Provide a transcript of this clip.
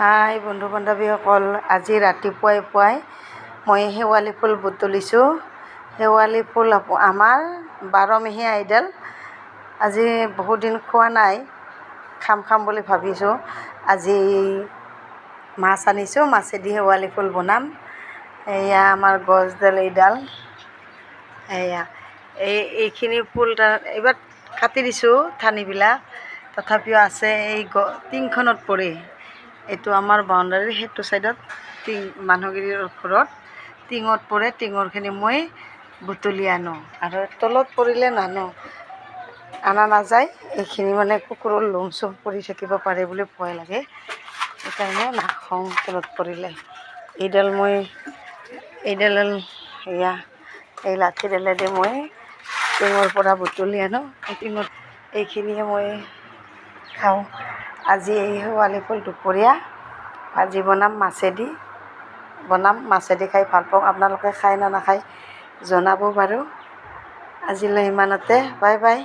হাই বন্ধু বান্ধৱীসকল, আজি ৰাতিপুৱাই পুৱাই মই শেৱালি ফুল বুটলিছোঁ। শেৱালি ফুল আমাৰ 12 এডাল। আজি বহুত দিন খোৱা নাই, খাম বুলি ভাবিছোঁ। আজি মাছ আনিছোঁ, মাছেদি শেৱালি ফুল বনাম। এয়া আমাৰ গছডাল, এইডাল এয়া এইখিনি ফুল এইবাৰ কাটি দিছোঁ ঠানিবিলাক, তথাপিও আছে। এই টিংখনত পৰে। এইটো আমাৰ বাউণ্ডাৰীৰ সেইটো ছাইডত মানুহগিৰিৰ ঘৰত টিঙত পৰে। টিঙৰখিনি মই বুটলি আনো, আৰু তলত পৰিলে নানো, অনা নাযায়। এইখিনি মানে কুকুৰৰ লোম চুম পৰি থাকিব পাৰে বুলি ভয় লাগে, সেইকাৰণে নাখাওঁ তলত পৰিলে। এইডাল এয়া এই লাঠিডালেদি মই টিঙৰ পৰা বুটলি আনো। টিঙত এইখিনিয়ে মই খাওঁ। আজি এই শেৱালি ফুল দুপৰীয়া ভাজি বনাম, মাছেদি খাই ভাল পাওঁ। আপোনালোকে খায় না নাখায় জনাব বাৰু। আজিলৈ ইমানতে, বাই বাই।